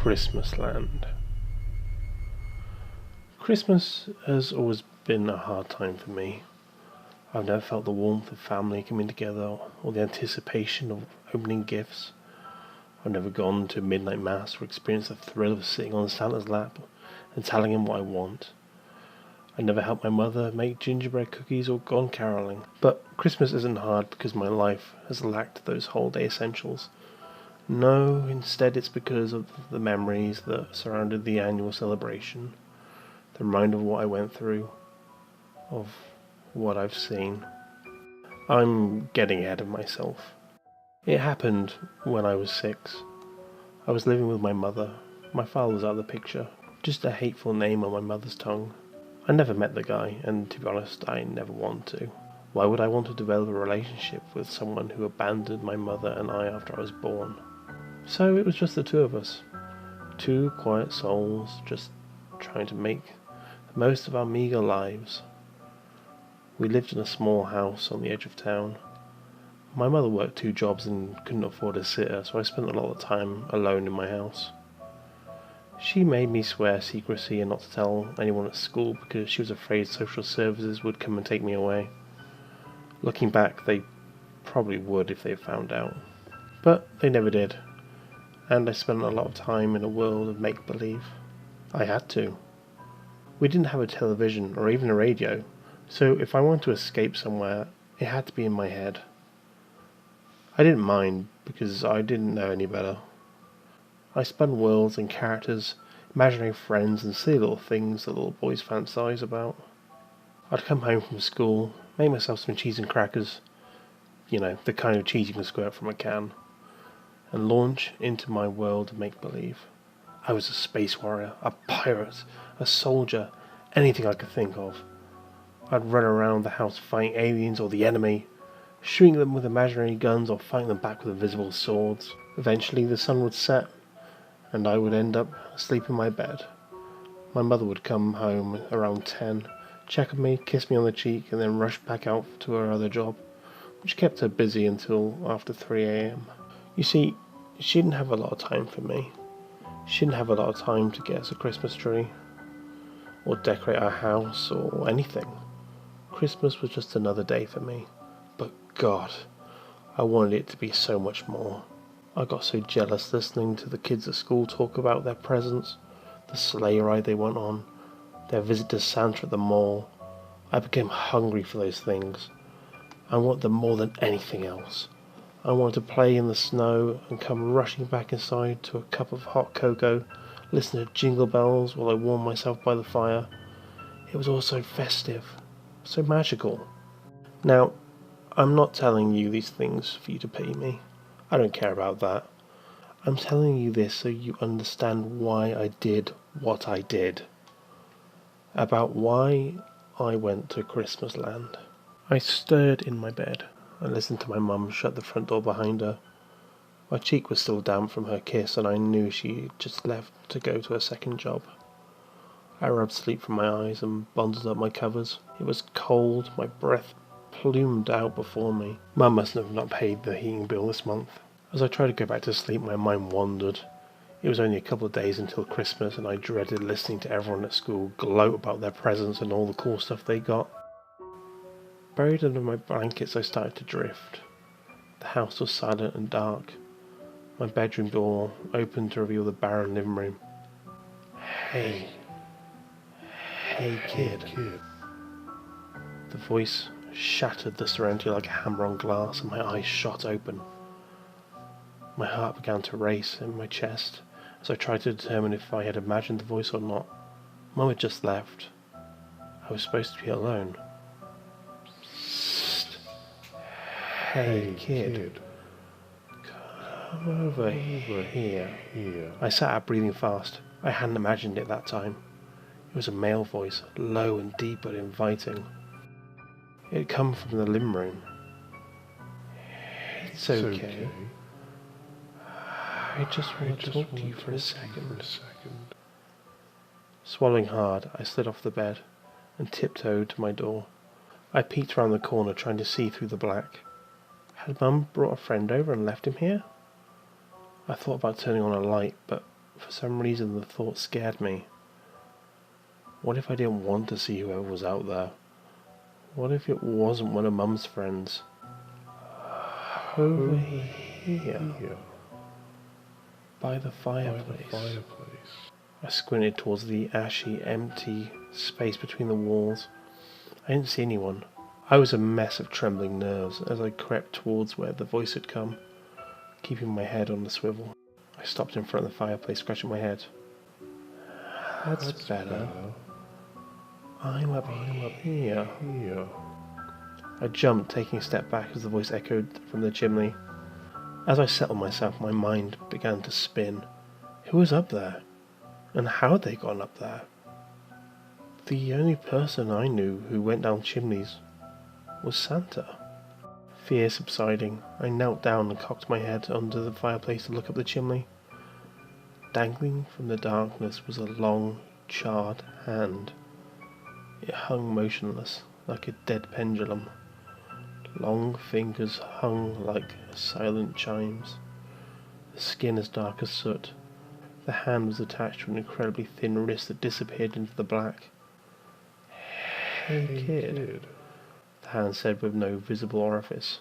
Christmas Land. Christmas has always been a hard time for me. I've never felt the warmth of family coming together or the anticipation of opening gifts. I've never gone to midnight mass or experienced the thrill of sitting on Santa's lap and telling him what I want. I never helped my mother make gingerbread cookies or gone caroling. But Christmas isn't hard because my life has lacked those holiday essentials. No, instead it's because of the memories that surrounded the annual celebration, the reminder of what I went through, of what I've seen. I'm getting ahead of myself. It happened when I was 6. I was living with my mother. My father was out of the picture, just a hateful name on my mother's tongue. I never met the guy, and to be honest, I never want to. Why would I want to develop a relationship with someone who abandoned my mother and I after I was born? So it was just the two of us. Two quiet souls, just trying to make the most of our meagre lives. We lived in a small house on the edge of town. My mother worked 2 jobs and couldn't afford a sitter, so I spent a lot of time alone in my house. She made me swear secrecy and not to tell anyone at school because she was afraid social services would come and take me away. Looking back, they probably would if they found out. But they never did. And I spent a lot of time in a world of make-believe. I had to. We didn't have a television or even a radio, so if I wanted to escape somewhere, it had to be in my head. I didn't mind because I didn't know any better. I spun worlds and characters, imagining friends and silly little things that little boys fantasize about. I'd come home from school, make myself some cheese and crackers, the kind of cheese you can squirt from a can, and launch into my world of make-believe. I was a space warrior, a pirate, a soldier, anything I could think of. I'd run around the house fighting aliens or the enemy, shooting them with imaginary guns or fighting them back with invisible swords. Eventually the sun would set, and I would end up asleep in my bed. My mother would come home around 10, check on me, kiss me on the cheek, and then rush back out to her other job, which kept her busy until after 3 a.m. You see, she didn't have a lot of time for me. She didn't have a lot of time to get us a Christmas tree, or decorate our house, or anything. Christmas was just another day for me. But God, I wanted it to be so much more. I got so jealous listening to the kids at school talk about their presents, the sleigh ride they went on, their visit to Santa at the mall. I became hungry for those things. I want them more than anything else. I wanted to play in the snow and come rushing back inside to a cup of hot cocoa, listen to jingle bells while I warmed myself by the fire. It was all so festive, so magical. Now, I'm not telling you these things for you to pity me. I don't care about that. I'm telling you this so you understand why I did what I did. About why I went to Christmas Land. I stirred in my bed and listened to my mum shut the front door behind her. My cheek was still damp from her kiss and I knew she'd just left to go to her second job. I rubbed sleep from my eyes and bundled up my covers. It was cold, my breath plumed out before me. Mum must have not paid the heating bill this month. As I tried to go back to sleep, my mind wandered. It was only a couple of days until Christmas and I dreaded listening to everyone at school gloat about their presents and all the cool stuff they got. Buried under my blankets, I started to drift. The house was silent and dark. My bedroom door opened to reveal the barren living room. Hey kid. The voice shattered the serenity like a hammer on glass and my eyes shot open. My heart began to race in my chest as I tried to determine if I had imagined the voice or not. Mum had just left. I was supposed to be alone. Psst. Hey kid. Come over here. I sat up breathing fast. I hadn't imagined it that time. It was a male voice, low and deep but inviting. It had come from the living room. It's okay. I just want to talk to you for a second. Swallowing hard, I slid off the bed and tiptoed to my door. I peeked round the corner trying to see through the black. Had Mum brought a friend over and left him here? I thought about turning on a light, but for some reason the thought scared me. What if I didn't want to see whoever was out there? What if it wasn't one of Mum's friends? Over here, by the fireplace. I squinted towards the ashy, empty space between the walls. I didn't see anyone. I was a mess of trembling nerves as I crept towards where the voice had come, keeping my head on the swivel. I stopped in front of the fireplace, scratching my head. That's better. I'm up here. I jumped, taking a step back as the voice echoed from the chimney. As I settled myself, my mind began to spin. Who was up there? And how had they gone up there? The only person I knew who went down chimneys was Santa. Fear subsiding, I knelt down and cocked my head under the fireplace to look up the chimney. Dangling from the darkness was a long, charred hand. It hung motionless, like a dead pendulum. Long fingers hung like silent chimes. The skin as dark as soot. The hand was attached to an incredibly thin wrist that disappeared into the black. Hey kid, the hand said with no visible orifice.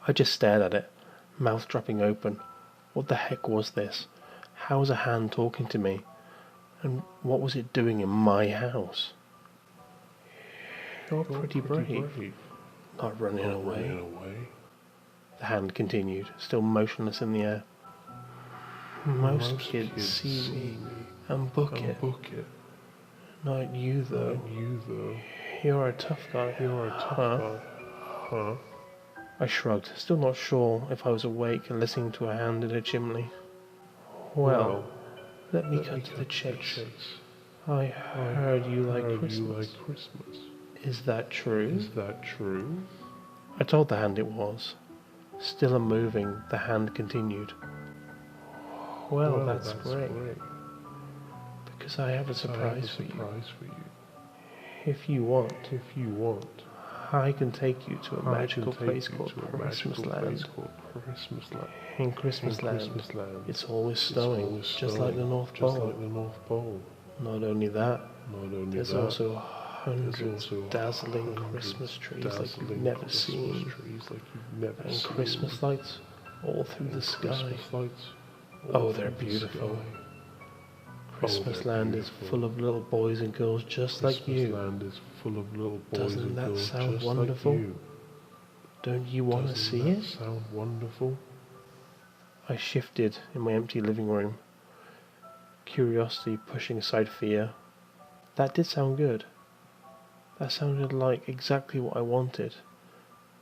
I just stared at it, mouth dropping open. What the heck was this? How was a hand talking to me? And what was it doing in my house? You're pretty brave. Not running away. The hand continued, still motionless in the air. Most kids see me and book it. Not you though. You're a tough guy. Huh? I shrugged, still not sure if I was awake and listening to a hand in a chimney. Well, let me cut to the chase. I heard you like Christmas. Is that true? I told the hand it was. Still unmoving, the hand continued. Well, that's great. Because I have a surprise for you. If you want, I can take you to a magical place called Christmas Land. In Christmas Land, it's always snowing, just like the North Pole. Not only that, there's also hundreds of dazzling Christmas trees like you've never seen, and Christmas lights all through the sky. Oh, they're beautiful. Christmas Land is full of little boys and girls just like you. Doesn't that sound wonderful? Don't you want to see it? I shifted in my empty living room, curiosity pushing aside fear. That did sound good. That sounded like exactly what I wanted.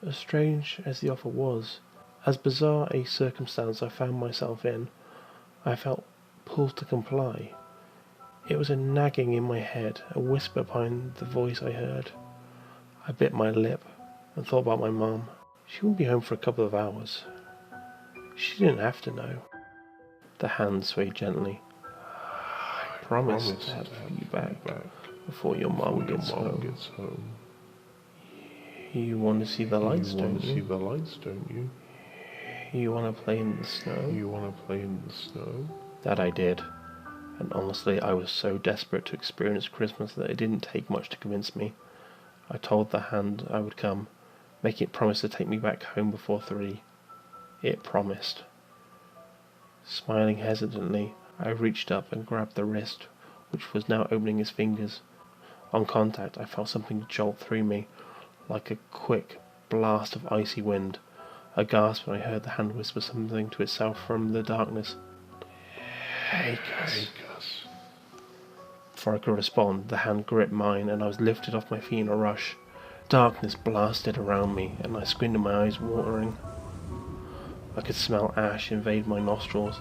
As strange as the offer was, as bizarre a circumstance I found myself in, I felt pulled to comply. It was a nagging in my head, a whisper behind the voice I heard. I bit my lip and thought about my mum. She wouldn't be home for a couple of hours. She didn't have to know. The hand swayed gently. I promised to have you back before your mum gets home. You want to see the lights, don't you? You want to play in the snow? That I did. And honestly, I was so desperate to experience Christmas that it didn't take much to convince me. I told the hand I would come, making it promise to take me back home before 3. It promised. Smiling hesitantly, I reached up and grabbed the wrist, which was now opening its fingers. On contact, I felt something jolt through me, like a quick blast of icy wind. I gasped when I heard the hand whisper something to itself from the darkness. Take us. Before I could respond, the hand gripped mine and I was lifted off my feet in a rush. Darkness blasted around me and I squinted, my eyes watering. I could smell ash invade my nostrils.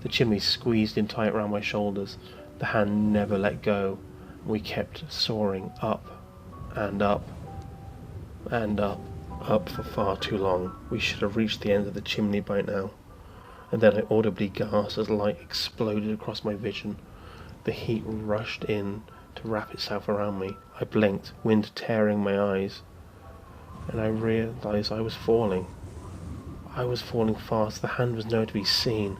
The chimney squeezed in tight around my shoulders. The hand never let go. We kept soaring up and up and up for far too long. We should have reached the end of the chimney by now. And then I audibly gasped as light exploded across my vision. The heat rushed in to wrap itself around me. I blinked, wind tearing my eyes, and I realized I was falling. I was falling fast. The hand was nowhere to be seen.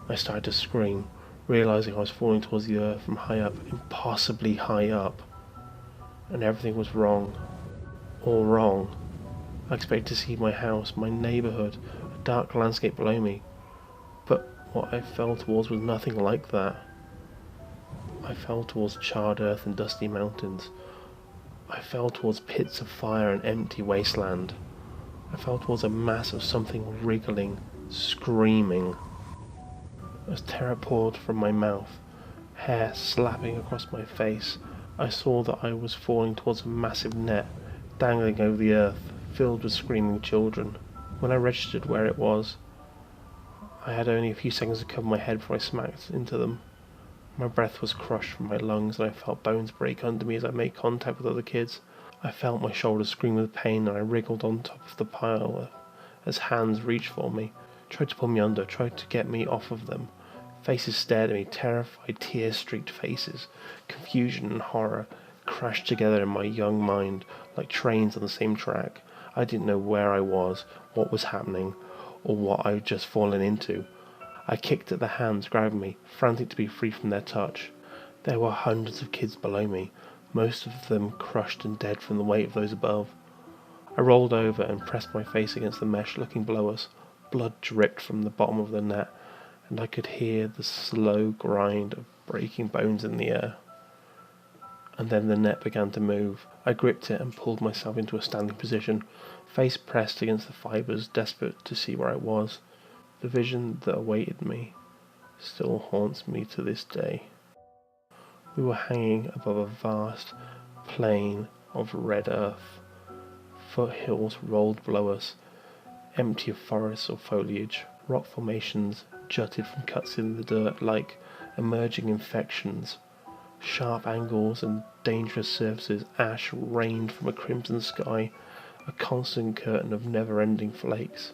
I started to scream, realising I was falling towards the earth from high up, impossibly high up, and everything was wrong, all wrong. I expected to see my house, my neighbourhood, a dark landscape below me, but what I fell towards was nothing like that. I fell towards charred earth and dusty mountains. I fell towards pits of fire and empty wasteland. I fell towards a mass of something wriggling, screaming. As terror poured from my mouth, hair slapping across my face, I saw that I was falling towards a massive net dangling over the earth, filled with screaming children. When I registered where it was, I had only a few seconds to cover my head before I smacked into them. My breath was crushed from my lungs, and I felt bones break under me as I made contact with other kids. I felt my shoulders scream with pain, and I wriggled on top of the pile as hands reached for me, tried to pull me under, tried to get me off of them. Faces stared at me, terrified, tear-streaked faces. Confusion and horror crashed together in my young mind like trains on the same track. I didn't know where I was, what was happening, or what I had just fallen into. I kicked at the hands grabbing me, frantic to be free from their touch. There were hundreds of kids below me, most of them crushed and dead from the weight of those above. I rolled over and pressed my face against the mesh looking below us. Blood dripped from the bottom of the net, and I could hear the slow grind of breaking bones in the air. And then the net began to move. I gripped it and pulled myself into a standing position, face pressed against the fibres, desperate to see where I was. The vision that awaited me still haunts me to this day. We were hanging above a vast plain of red earth. Foothills rolled below us, empty of forests or foliage. Rock formations jutted from cuts in the dirt like emerging infections. Sharp angles and dangerous surfaces, ash rained from a crimson sky, a constant curtain of never-ending flakes.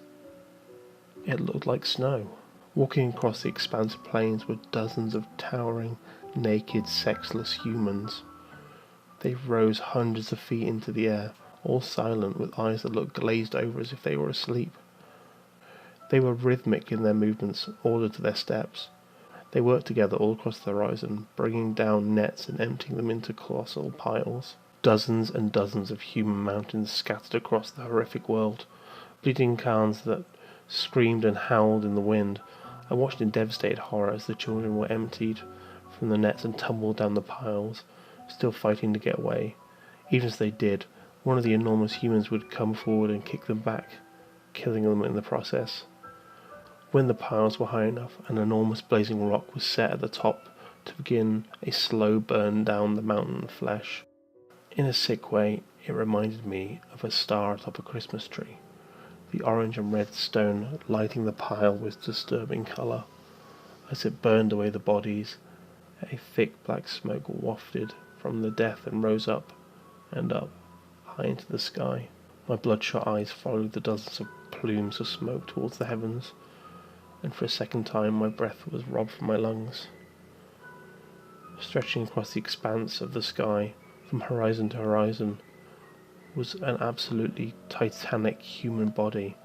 It looked like snow. Walking across the expansive plains were dozens of towering, naked, sexless humans. They rose hundreds of feet into the air, all silent, with eyes that looked glazed over as if they were asleep. They were rhythmic in their movements, ordered to their steps. They worked together all across the horizon, bringing down nets and emptying them into colossal piles. Dozens and dozens of human mountains scattered across the horrific world, bleeding carns that screamed and howled in the wind. I watched in devastated horror as the children were emptied from the nets and tumbled down the piles, still fighting to get away. Even as they did, one of the enormous humans would come forward and kick them back, killing them in the process. When the piles were high enough, an enormous blazing rock was set at the top to begin a slow burn down the mountain of flesh. In a sick way, it reminded me of a star atop a Christmas tree, the orange and red stone lighting the pile with disturbing colour. As it burned away the bodies, a thick black smoke wafted from the death and rose up and up, high into the sky. My bloodshot eyes followed the dozens of plumes of smoke towards the heavens, and for a second time my breath was robbed from my lungs. Stretching across the expanse of the sky, from horizon to horizon, was an absolutely titanic human body.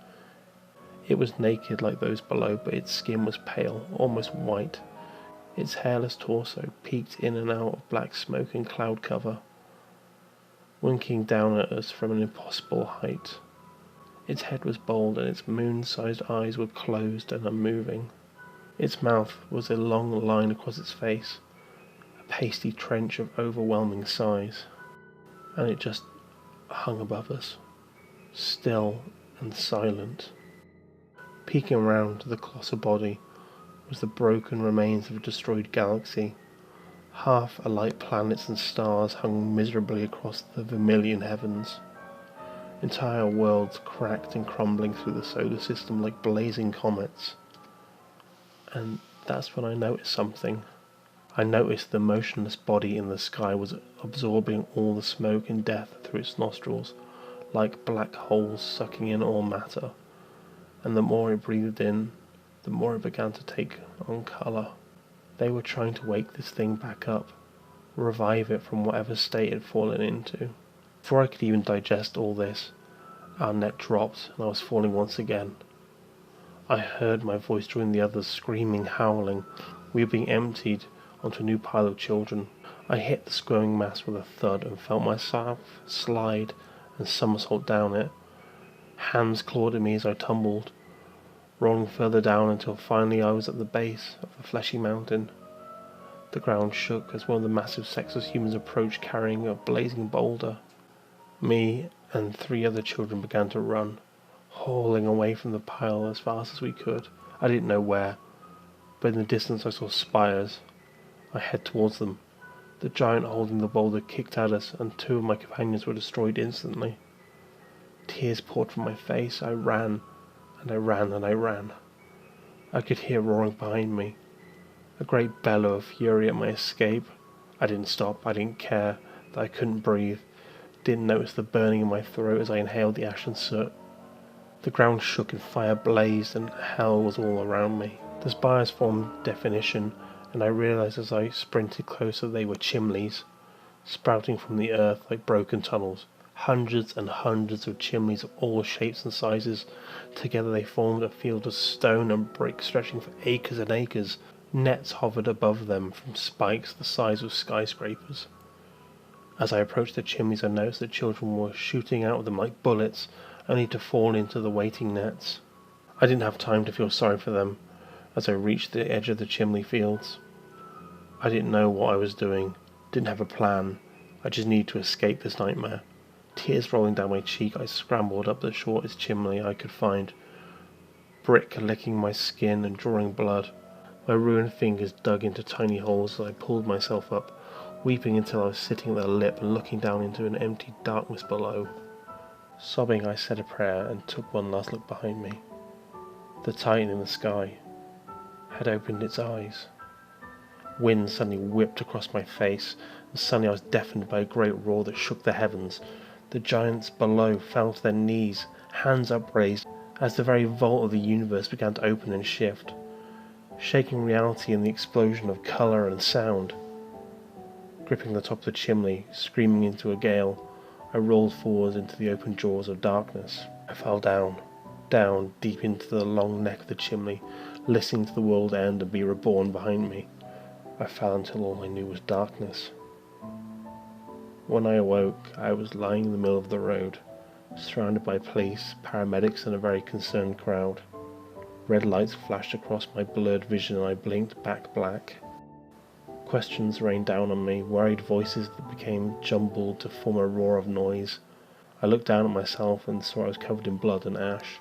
It was naked like those below, but its skin was pale, almost white. Its hairless torso peeked in and out of black smoke and cloud cover, winking down at us from an impossible height. Its head was bald and its moon-sized eyes were closed and unmoving. Its mouth was a long line across its face, a pasty trench of overwhelming size, and it just hung above us, still and silent. Peeking around the colossal body was the broken remains of a destroyed galaxy. Half alight planets and stars hung miserably across the vermilion heavens. Entire worlds cracked and crumbling through the solar system like blazing comets. And that's when I noticed something. I noticed the motionless body in the sky was absorbing all the smoke and death through its nostrils, like black holes sucking in all matter. And the more it breathed in, the more it began to take on colour. They were trying to wake this thing back up, revive it from whatever state it had fallen into. Before I could even digest all this, our net dropped and I was falling once again. I heard my voice join the others, screaming, howling, We were being emptied onto a new pile of children. I hit the squirming mass with a thud and felt myself slide and somersault down it. Hands clawed at me as I tumbled, rolling further down until finally I was at the base of the fleshy mountain. The ground shook as one of the massive sexless humans approached carrying a blazing boulder. Me and 3 other children began to run, hauling away from the pile as fast as we could. I didn't know where, but in the distance I saw spires. I head towards them. The giant holding the boulder kicked at us, and 2 of my companions were destroyed instantly. Tears poured from my face. I ran, and I ran, and I ran. I could hear roaring behind me, a great bellow of fury at my escape. I didn't stop. I didn't care that I couldn't breathe. Didn't notice the burning in my throat as I inhaled the ash and soot. The ground shook and fire blazed, and hell was all around me. The spires formed definition, and I realized as I sprinted closer they were chimneys, sprouting from the earth like broken tunnels. Hundreds and hundreds of chimneys of all shapes and sizes. Together they formed a field of stone and brick stretching for acres and acres. Nets hovered above them from spikes the size of skyscrapers. As I approached the chimneys, I noticed that children were shooting out of them like bullets, only to fall into the waiting nets. I didn't have time to feel sorry for them as I reached the edge of the chimney fields. I didn't know what I was doing, didn't have a plan. I just needed to escape this nightmare. Tears rolling down my cheek, I scrambled up the shortest chimney I could find, brick licking my skin and drawing blood. My ruined fingers dug into tiny holes as I pulled myself up, weeping until I was sitting at the lip and looking down into an empty darkness below. Sobbing, I said a prayer and took one last look behind me. The Titan in the sky had opened its eyes. Wind suddenly whipped across my face, and suddenly I was deafened by a great roar that shook the heavens. The giants below fell to their knees, hands upraised, as the very vault of the universe began to open and shift, shaking reality in the explosion of colour and sound. Gripping the top of the chimney, screaming into a gale, I rolled forwards into the open jaws of darkness. I fell down, deep into the long neck of the chimney, listening to the world end and be reborn behind me. I fell until all I knew was darkness. When I awoke, I was lying in the middle of the road, surrounded by police, paramedics, and a very concerned crowd. Red lights flashed across my blurred vision and I blinked back black. Questions rained down on me, worried voices that became jumbled to form a roar of noise. I looked down at myself and saw I was covered in blood and ash,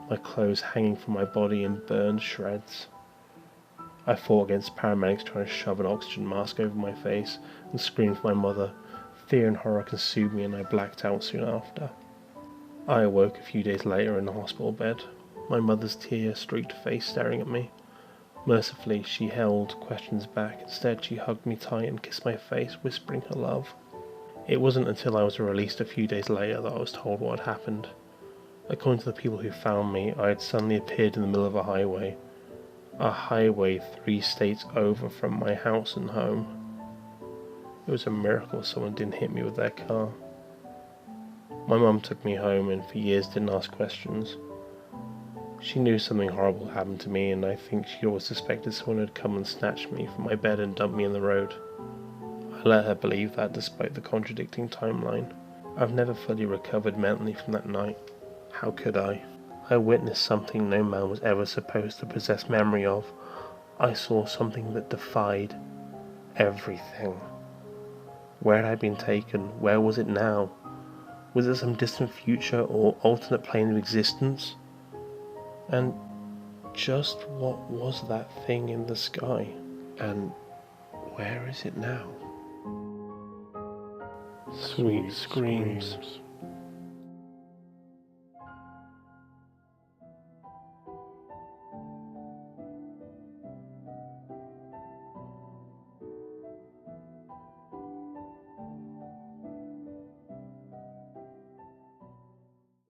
my clothes hanging from my body in burned shreds. I fought against paramedics trying to shove an oxygen mask over my face and screamed for my mother. Fear and horror consumed me and I blacked out soon after. I awoke a few days later in a hospital bed, my mother's tear-streaked face staring at me. Mercifully, she held questions back. Instead, she hugged me tight and kissed my face, whispering her love. It wasn't until I was released a few days later that I was told what had happened. According to the people who found me, I had suddenly appeared in the middle of a highway 3 states over from my house and home. It was a miracle someone didn't hit me with their car. My mum took me home and for years didn't ask questions. She knew something horrible happened to me, and I think she always suspected someone had come and snatched me from my bed and dumped me in the road. I let her believe that despite the contradicting timeline. I've never fully recovered mentally from that night. How could I? I witnessed something no man was ever supposed to possess memory of. I saw something that defied everything. Where had I been taken? Where was it now? Was it some distant future or alternate plane of existence? And just what was that thing in the sky? And where is it now? Sweet screams.